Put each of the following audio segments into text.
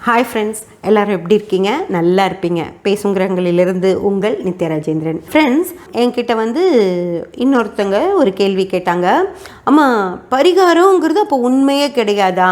Hi friends, எல்லோரும் எப்படி இருக்கீங்க? நல்லா இருப்பீங்க. பேசுங்கிறவங்களிலிருந்து உங்கள் நித்யா ராஜேந்திரன். ஃப்ரெண்ட்ஸ், என்கிட்ட இன்னொருத்தங்க ஒரு கேள்வி கேட்டாங்க. அம்மா, பரிகாரங்கிறது அப்போ உண்மையே கிடையாதா?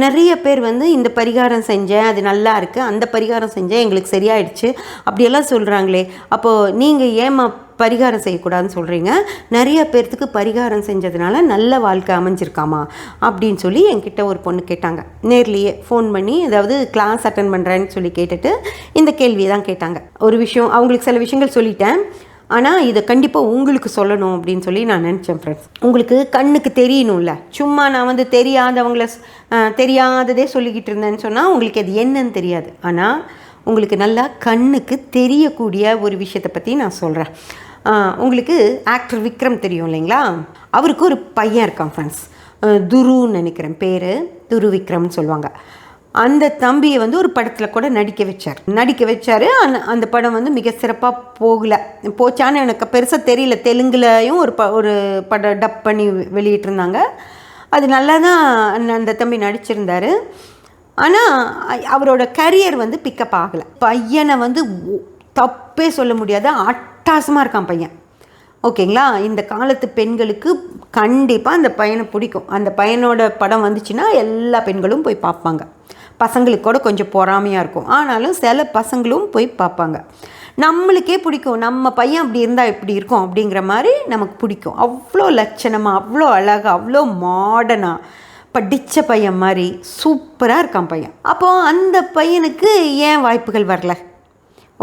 நிறைய பேர் இந்த பரிகாரம் செஞ்சேன், அது நல்லா இருக்குது, அந்த பரிகாரம் செஞ்சேன், எங்களுக்கு சரியாயிடுச்சு, அப்படியெல்லாம் சொல்கிறாங்களே, அப்போது நீங்கள் ஏமா பரிகாரம் செய்யக்கூடாதுன்னு சொல்கிறீங்க? நிறைய பேர்த்துக்கு பரிகாரம் செஞ்சதுனால நல்ல வாழ்க்கை அமைஞ்சிருக்காமா அப்படின்னு சொல்லி என்கிட்ட ஒரு பொண்ணு கேட்டாங்க. நேர்லேயே ஃபோன் பண்ணி, அதாவது கிளாஸ் அட்டன் பண்ணுறேன்னு சொல்லி கேட்டுட்டு இந்த கேள்வியை தான் கேட்டாங்க. ஒரு விஷயம், அவங்களுக்கு சில விஷயங்கள் சொல்லிட்டேன், ஆனால் இதை கண்டிப்பாக உங்களுக்கு சொல்லணும் அப்படின்னு சொல்லி நான் நினச்சேன். ஃப்ரெண்ட்ஸ், உங்களுக்கு கண்ணுக்கு தெரியணும்ல. சும்மா நான் தெரியாததே சொல்லிக்கிட்டு இருந்தேன்னு சொன்னால் உங்களுக்கு அது என்னன்னு தெரியாது. ஆனால் உங்களுக்கு நல்லா கண்ணுக்கு தெரியக்கூடிய ஒரு விஷயத்தை பற்றி நான் சொல்கிறேன். உங்களுக்கு ஆக்டர் விக்ரம் தெரியும் இல்லைங்களா? அவருக்கு ஒரு பையன் இருக்கான் ஃப்ரெண்ட்ஸ், துருன்னு நினைக்கிறேன் பேர், துரு விக்ரம்னு சொல்லுவாங்க. அந்த தம்பியை ஒரு படத்தில் கூட நடிக்க வச்சார். அந்த படம் மிக சிறப்பாக போச்சான்னு எனக்கு பெருசாக தெரியல. தெலுங்குலையும் ஒரு படம் டப் பண்ணி வெளியிட்டிருந்தாங்க. அது நல்லா தான் அந்த தம்பி நடிச்சிருந்தார். ஆனால் அவரோட கரியர் பிக்கப் ஆகலை. பையனை தப்பே சொல்ல முடியாது, அட்டாசமாக இருக்கான் பையன். ஓகேங்களா? இந்த காலத்து பெண்களுக்கு கண்டிப்பாக அந்த பையனை பிடிக்கும். அந்த பையனோட படம் வந்துச்சுன்னா எல்லா பெண்களும் போய் பார்ப்பாங்க. பசங்களுக்கு கூட கொஞ்சம் பொறாமையாக இருக்கும், ஆனாலும் சில பசங்களும் போய் பார்ப்பாங்க. நம்மளுக்கே பிடிக்கும், நம்ம பையன் அப்படி இருந்தால் எப்படி இருக்கும் அப்படிங்கிற மாதிரி நமக்கு பிடிக்கும். அவ்வளோ லட்சணமாக, அவ்வளோ அழகாக, அவ்வளோ மாடர்னாக, படித்த பையன் மாதிரி சூப்பராக இருக்கான் பையன். அப்போது அந்த பையனுக்கு ஏன் வாய்ப்புகள் வரல?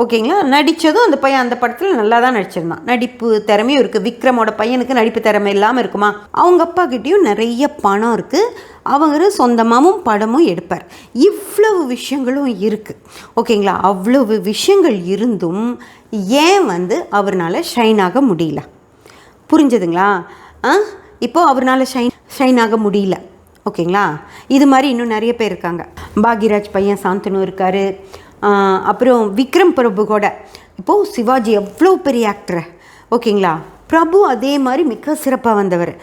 ஓகேங்களா? நடித்ததும் அந்த பையன் அந்த படத்தில் நல்லா தான் நடிச்சிருந்தான். நடிப்பு திறமையும் இருக்குது. விக்ரமோட பையனுக்கு நடிப்பு திறமை இல்லாமல் இருக்குமா? அவங்க அப்பா கிட்டேயும் நிறைய பணம் இருக்குது, அவங்க சொந்தமாகவும் படமும் எடுப்பார். இவ்வளவு விஷயங்களும் இருக்குது. ஓகேங்களா? அவ்வளவு விஷயங்கள் இருந்தும் ஏன் அவர்னால் ஷைன் ஆக முடியல? புரிஞ்சதுங்களா? இப்போது அவர்னால் ஷைன் ஆக முடியல. ஓகேங்களா? இது மாதிரி இன்னும் நிறைய பேர் இருக்காங்க. பாக்யராஜ் பையன் சாந்தனு இருக்கார். அப்புறம் விக்ரம் பிரபு கூட. இப்போது சிவாஜி எவ்வளோ பெரிய ஆக்டர். ஓகேங்களா? பிரபு அதே மாதிரி மிக சிறப்பாக வந்தவர்.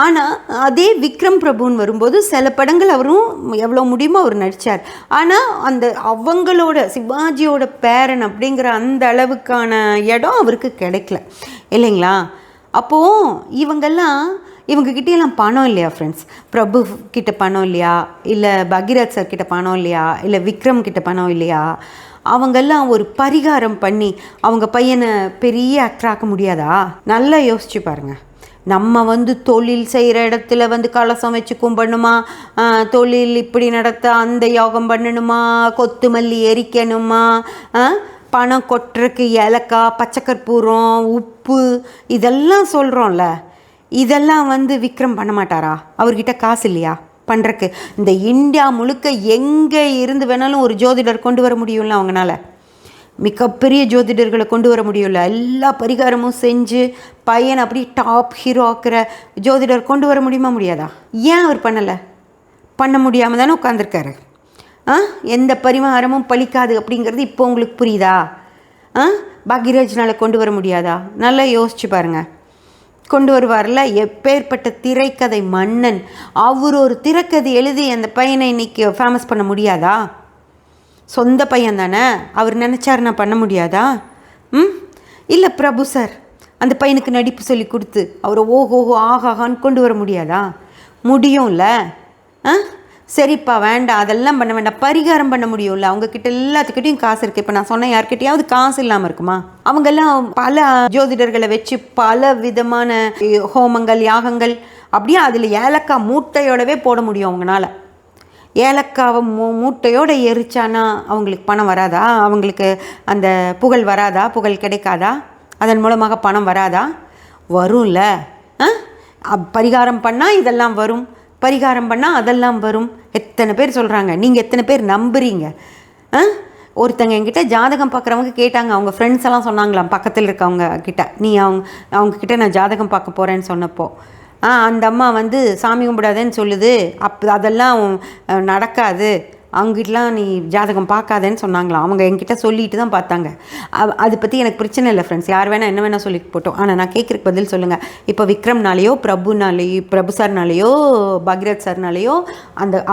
ஆனால் அதே விக்ரம் பிரபுன்னு வரும்போது சில படங்கள் அவரும் எவ்வளோ முடியுமோ அவர் நடித்தார். ஆனால் அவங்களோட சிவாஜியோட பேரன் அப்படிங்கிற அந்த அளவுக்கான இடம் அவருக்கு கிடைக்கல இல்லைங்களா? அப்போது இவங்ககிட்டலாம் பணம் இல்லையா ஃப்ரெண்ட்ஸ்? பிரபு கிட்ட பணம் இல்லையா? இல்லை பாக்யராஜ் சார் கிட்ட பணம் இல்லையா? இல்லை விக்ரம் கிட்ட பணம் இல்லையா? அவங்கெல்லாம் ஒரு பரிகாரம் பண்ணி அவங்க பையனை பெரிய ஆக்டர் ஆக்க முடியாதா? நல்லா யோசிச்சு பாருங்கள். நம்ம தொழில் செய்கிற இடத்துல கலசம் வச்சு கும்பிடணுமா? தொழில் இப்படி நடத்த அந்த யோகம் பண்ணணுமா? கொத்துமல்லி எரிக்கணுமா? பணம் கொட்டுறக்கு ஏலக்காய், பச்சைக்கற்பூரம், உப்பு, இதெல்லாம் சொல்கிறோம்ல. இதெல்லாம் விக்ரம் பண்ண மாட்டாரா? அவர்கிட்ட காசு இல்லையா பண்ணுறக்கு? இந்த இந்தியா முழுக்க எங்கே இருந்து வேணாலும் ஒரு ஜோதிடர் கொண்டு வர முடியும்ல அவங்களால. மிகப்பெரிய ஜோதிடர்களை கொண்டு வர முடியும்ல. எல்லா பரிகாரமும் செஞ்சு பையன் அப்படி டாப் ஹீரோ ஆக்கிற ஜோதிடர் கொண்டு வர முடியாதா? ஏன் அவர் பண்ணலை? பண்ண முடியாமல் தானே உட்காந்துருக்காரு. எந்த பரிகாரமும் பலிக்காது அப்படிங்கிறது இப்போ உங்களுக்கு புரியுதா? பாக்யராஜனால் கொண்டு வர முடியாதா? நல்லா யோசிச்சு பாருங்கள். கொண்டு வருவார்ல. எப்பேற்பட்ட திரைக்கதை மன்னன் அவர். ஒரு திரைக்கதை எழுதி அந்த பையனை இன்னைக்கு ஃபேமஸ் பண்ண முடியாதா? சொந்த பையன் தானே, அவர் நினச்சாருன்னா பண்ண முடியாதா? இல்லை பிரபு சார் அந்த பையனுக்கு நடிப்பு சொல்லி கொடுத்து அவரை ஓஹோஹோ ஆகாகான்னு கொண்டு வர முடியாதா? முடியும்ல. சரிப்பா, வேண்டாம், அதெல்லாம் பண்ண வேண்டாம், பரிகாரம் பண்ண முடியும்ல. அவங்கக்கிட்ட எல்லாத்துக்கிட்டையும் காசு இருக்குது. இப்போ நான் சொன்ன யார்கிட்டையாவது காசு இல்லாமல் இருக்குமா? அவங்கெல்லாம் பல ஜோதிடர்களை வச்சு பல விதமான ஹோமங்கள், யாகங்கள், அப்படியே அதில் ஏலக்காய் மூட்டையோடவே போட முடியும் அவங்களால. ஏலக்காவை மூட்டையோடு எரிச்சானா அவங்களுக்கு பணம் வராதா? அவங்களுக்கு அந்த புகழ் வராதா? புகழ் கிடைக்காதா? அதன் மூலமாக பணம் வராதா? வரும்ல. பரிகாரம் பண்ணால் இதெல்லாம் வரும், பரிகாரம் பண்ணால் அதெல்லாம் வரும். எத்தனை பேர் சொல்கிறாங்க, நீங்கள் எத்தனை பேர் நம்புறீங்க? ஒருத்தங்க என்கிட்ட ஜாதகம் பார்க்குறவங்க கேட்டாங்க. அவங்க ஃப்ரெண்ட்ஸ் எல்லாம் சொன்னாங்களாம் பக்கத்தில் இருக்கவங்க கிட்ட, நீ அவங்கக்கிட்ட நான் ஜாதகம் பார்க்க போகிறேன்னு சொன்னப்போ, அந்த அம்மா சாமி கும்பிடாதேன்னு சொல்லுது, அதெல்லாம் நடக்காது அவங்ககிட்டலாம் நீ ஜாதகம் பார்க்காதேன்னு சொன்னாங்களாம். அவங்க என்கிட்ட சொல்லிட்டு தான் பார்த்தாங்க. அதை பற்றி எனக்கு பிரச்சனை இல்லை ஃப்ரெண்ட்ஸ், யார் வேணால் என்ன வேணால் சொல்லிட்டு போட்டோம். ஆனால் நான் கேட்குறக்கு பதில் சொல்லுங்கள். இப்போ விக்ரம்னாலேயோ பிரபு சார்னாலேயோ பகீரத் சார்னாலேயோ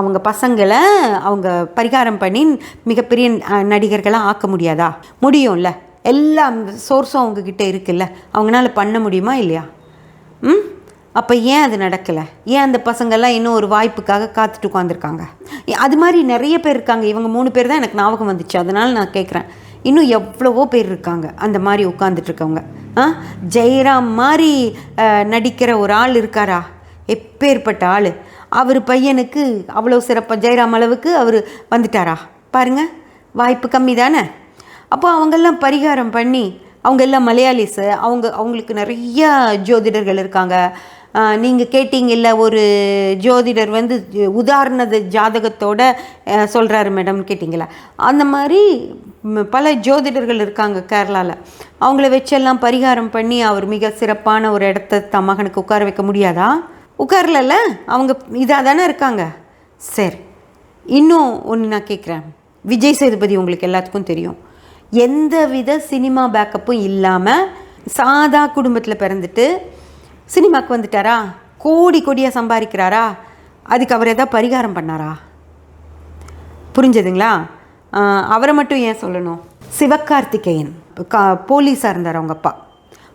அவங்க பசங்களை அவங்க பரிகாரம் பண்ணி மிகப்பெரிய நடிகர்களாக ஆக்க முடியாதா? முடியும்ல. எல்லா சோர்ஸும் அவங்கக்கிட்ட இருக்குல்ல, அவங்களால பண்ண முடியுமா இல்லையா? அப்போ ஏன் அது நடக்கலை? ஏன் அந்த பசங்கள்லாம் இன்னும் ஒரு வாய்ப்புக்காக காத்துட்டு உட்காந்துருக்காங்க? அது மாதிரி நிறைய பேர் இருக்காங்க. இவங்க 3 பேர் தான் எனக்கு ஞாபகம் வந்துச்சு, அதனால் நான் கேட்குறேன். இன்னும் எவ்வளவோ பேர் இருக்காங்க அந்த மாதிரி உட்காந்துட்ருக்கவங்க. ஜெயராம் மாதிரி நடிக்கிற ஒரு ஆள் இருக்காரா? எப்பேற்பட்ட ஆள்! அவர் பையனுக்கு அவ்வளோ சிறப்பாக ஜெயராம் அளவுக்கு அவர் வந்துட்டாரா பாருங்கள். வாய்ப்பு கம்மி தானே. அப்போ அவங்கெல்லாம் பரிகாரம் பண்ணி, அவங்க எல்லாம் மலையாளிஸு, அவங்களுக்கு நிறையா ஜோதிடர்கள் இருக்காங்க. நீங்கள் கேட்டிங்கல்ல, ஒரு ஜோதிடர் வந்து உதாரண ஜாதகத்தோட சொல்கிறாரு மேடம் கேட்டிங்களா? அந்த மாதிரி பல ஜோதிடர்கள் இருக்காங்க கேரளாவில். அவங்கள வச்செல்லாம் பரிகாரம் பண்ணி அவர் மிக சிறப்பான ஒரு இடத்த தன் மகனுக்கு உட்கார வைக்க முடியாதா? உட்காரல. அவங்க இதாக தானே இருக்காங்க. சரி, இன்னும் ஒன்று நான் கேட்குறேன். விஜய் சேதுபதி உங்களுக்கு எல்லாத்துக்கும் தெரியும். எந்த வித சினிமா பேக்கப்பும் இல்லாமல் சாதா குடும்பத்தில் பிறந்துட்டு சினிமாவுக்கு வந்துட்டாரா? கோடியாக சம்பாதிக்கிறாரா? அதுக்கு அவர் எதாவது பரிகாரம் பண்ணாரா? புரிஞ்சதுங்களா? அவரை மட்டும் ஏன் சொல்லணும்? சிவகார்த்திகேயன் போலீஸாக இருந்தார். அவங்க அப்பா.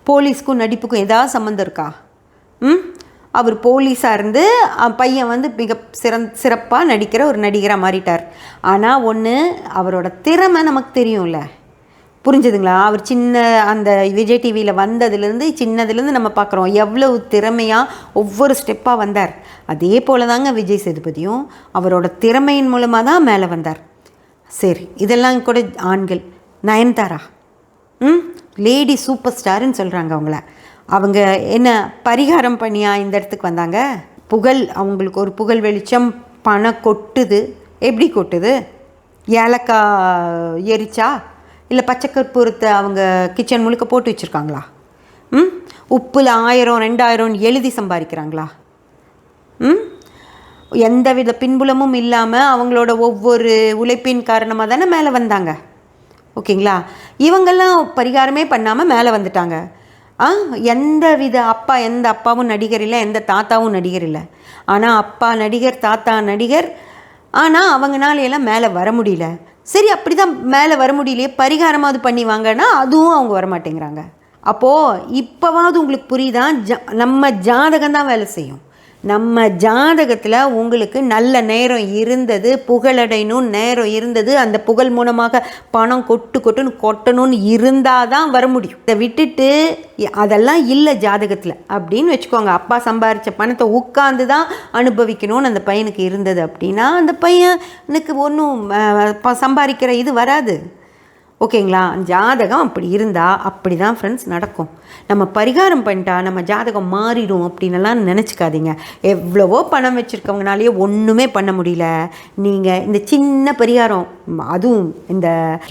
போலீஸ்க்கும் நடிப்புக்கும் ஏதாவது சம்மந்தம் இருக்கா? அவர் போலீஸாக இருந்து பையன் வந்து மிக சிறப்பாக நடிக்கிற ஒரு நடிகராக மாறிட்டார். ஆனால் ஒன்று, அவரோட திறமை நமக்கு தெரியும்ல. புரிஞ்சுதுங்களா? அவர் அந்த விஜய் டிவியில் வந்ததுலேருந்து சின்னதுலேருந்து நம்ம பார்க்குறோம் எவ்வளவு திறமையாக ஒவ்வொரு ஸ்டெப்பாக வந்தார். அதே போல் தாங்க விஜய் சேதுபதியும் அவரோட திறமையின் மூலமாக தான் மேலே வந்தார். சரி, இதெல்லாம் கூட ஆண்கள். நயன்தாரா லேடி சூப்பர் ஸ்டாருன்னு சொல்கிறாங்க அவங்கள. அவங்க என்ன பரிகாரம் பண்ணியா இந்த இடத்துக்கு வந்தாங்க? அவங்களுக்கு ஒரு புகழ் வெளிச்சம், பணம் கொட்டுது. எப்படி கொட்டுது? ஏலக்காய் எரிச்சா? இல்லை பச்சை கற்பூரத்தை அவங்க கிச்சன் முழுக்க போட்டு வச்சுருக்காங்களா? உப்பில் 1000 2000 எழுதி சம்பாதிக்கிறாங்களா? எந்தவித பின்புலமும் இல்லாமல் அவங்களோட ஒவ்வொரு உழைப்பின் காரணமாக தானே மேலே வந்தாங்க. ஓகேங்களா? இவங்கெல்லாம் பரிகாரமே பண்ணாமல் மேலே வந்துட்டாங்க. எந்த அப்பாவும் நடிகர் இல்லை, எந்த தாத்தாவும் நடிகர் இல்லை. ஆனால் அப்பா நடிகர், தாத்தா நடிகர். ஆனால் அவங்களால எல்லாம் மேலே வர முடியல. சரி, அப்படி தான் மேலே வர முடியலையே, பரிகாரமாவது பண்ணி வாங்கன்னா அதுவும் அவங்க வரமாட்டேங்கிறாங்க. அப்போது இப்போவாவது உங்களுக்கு புரியுதா? நம்ம ஜாதகம் தான் வேலை செய்யும். நம்ம ஜாதகத்தில் உங்களுக்கு நல்ல நேரம் இருந்தது, புகழடையணும் நேரம் இருந்தது, அந்த புகழ் மூலமாக பணம் கொட்டணும்னு இருந்தால் தான் வர முடியும். இதை விட்டுட்டு அதெல்லாம் இல்லை ஜாதகத்தில் அப்படின்னு வச்சுக்கோங்க. அப்பா சம்பாரித்த பணத்தை உட்காந்து தான் அனுபவிக்கணும்னு அந்த பையனுக்கு இருந்தது அப்படின்னா அந்த பையனுக்கு ஒன்றும் சம்பாதிக்கிற இது வராது. ஓகேங்களா? ஜாதகம் அப்படி இருந்தால் அப்படி தான் ஃப்ரெண்ட்ஸ் நடக்கும். நம்ம பரிகாரம் பண்ணிட்டா நம்ம ஜாதகம் மாறிடும் அப்படின்னலாம் நினச்சிக்காதீங்க. எவ்வளவோ பணம் வச்சுருக்கவங்கனாலேயே ஒன்றுமே பண்ண முடியல. நீங்கள் இந்த சின்ன பரிகாரம், அதுவும் இந்த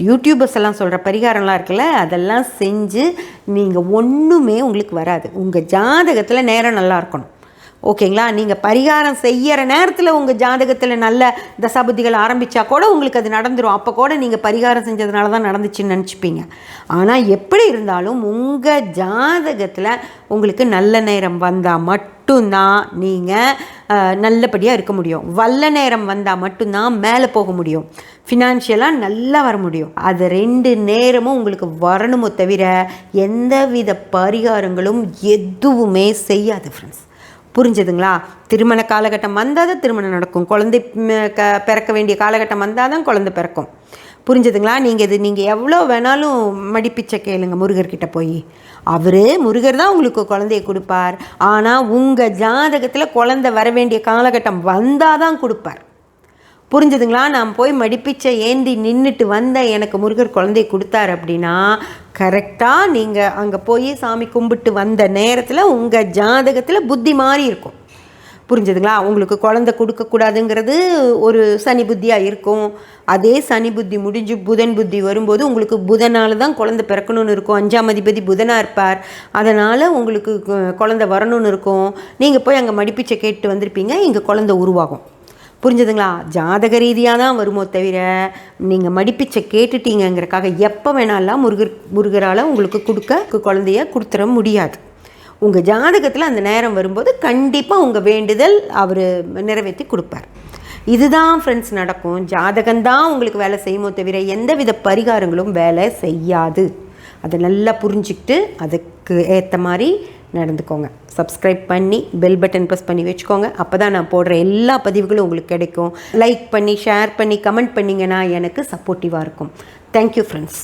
யூடியூபர்ஸ் எல்லாம் சொல்கிற பரிகாரம்லாம் இருக்குல்ல, அதெல்லாம் செஞ்சு நீங்கள் ஒன்றுமே உங்களுக்கு வராது. உங்கள் ஜாதகத்தில் நேரம் நல்லா இருக்கணும். ஓகேங்களா? நீங்கள் பரிகாரம் செய்கிற நேரத்தில் உங்கள் ஜாதகத்தில் நல்ல தசாபுத்திகள் ஆரம்பித்தா கூட உங்களுக்கு அது நடந்துடும். அப்போ கூட நீங்கள் பரிகாரம் செஞ்சதுனால தான் நடந்துச்சுன்னு நினச்சிப்பீங்க. ஆனால் எப்படி இருந்தாலும் உங்கள் ஜாதகத்தில் உங்களுக்கு நல்ல நேரம் வந்தால் மட்டும்தான் நீங்கள் நல்லபடியாக இருக்க முடியும். வல்ல நேரம் வந்தால் மட்டும்தான் மேலே போக முடியும். ஃபினான்ஷியலாக நல்லா வர முடியும். அது 2 நேரமும் உங்களுக்கு வரணுமோ தவிர எந்தவித பரிகாரங்களும் எதுவுமே செய்யாது ஃப்ரெண்ட்ஸ். புரிஞ்சதுங்களா? திருமண காலகட்டம் வந்தால் தான் திருமணம் நடக்கும். குழந்தை பிறக்க வேண்டிய காலகட்டம் வந்தால் தான் குழந்தை பிறக்கும். புரிஞ்சதுங்களா? நீங்கள் எவ்வளோ வேணாலும் மடிப்பிச்சை கேளுங்க முருகர்கிட்ட போய். முருகர் தான் உங்களுக்கு குழந்தைய கொடுப்பார். ஆனால் உங்கள் ஜாதகத்தில் குழந்தை வர வேண்டிய காலகட்டம் வந்தால் தான் கொடுப்பார். புரிஞ்சுதுங்களா? நான் போய் மடிப்பிச்சை ஏந்தி நின்றுட்டு வந்தேன், எனக்கு முருகர் குழந்தைய கொடுத்தாரு அப்படின்னா கரெக்டாக நீங்கள் அங்கே போய் சாமி கும்பிட்டு வந்த நேரத்தில் உங்கள் ஜாதகத்தில் புத்தி மாறி இருக்கும். புரிஞ்சுதுங்களா? உங்களுக்கு குழந்தை கொடுக்கக்கூடாதுங்கிறது ஒரு சனி புத்தியாக இருக்கும். அதே சனி புத்தி முடிஞ்சு புதன் புத்தி வரும்போது உங்களுக்கு புதனால் தான் குழந்தை பிறக்கணும்னு இருக்கும். 5ஆம் அதிபதி புதனாக இருப்பார். அதனால் உங்களுக்கு குழந்தை வரணும்னு இருக்கும். நீங்கள் போய் அங்கே மடிப்பிச்சை கேட்டு வந்திருப்பீங்க, இங்கே குழந்தை உருவாகும். புரிஞ்சுதுங்களா? ஜாதக ரீதியாக தான் வருமோ தவிர நீங்கள் மடிப்பிச்சை கேட்டுட்டீங்கிறக்காக எப்போ வேணாலாம் முருகரால் உங்களுக்கு குழந்தைய கொடுத்துட முடியாது. உங்கள் ஜாதகத்தில் அந்த நேரம் வரும்போது கண்டிப்பாக உங்கள் வேண்டுதல் அவர் நிறைவேற்றி கொடுப்பார். இதுதான் ஃப்ரெண்ட்ஸ் நடக்கும். ஜாதகம்தான் உங்களுக்கு வேலை செய்யுமோ தவிர எந்தவித பரிகாரங்களும் வேலை செய்யாது. அதை நல்லா புரிஞ்சுக்கிட்டு அதுக்கு ஏற்ற மாதிரி நடந்துக்கோங்க. சப்ஸ்கிரைப் பண்ணி பெல் பட்டன் ப்ரெஸ் பண்ணி வச்சுக்கோங்க. அப்போ தான் நான் போடுற எல்லா பதிவுகளும் உங்களுக்கு கிடைக்கும். லைக் பண்ணி ஷேர் பண்ணி கமெண்ட் பண்ணிங்கன்னா எனக்கு சப்போர்ட்டிவாக இருக்கும். Thank you friends.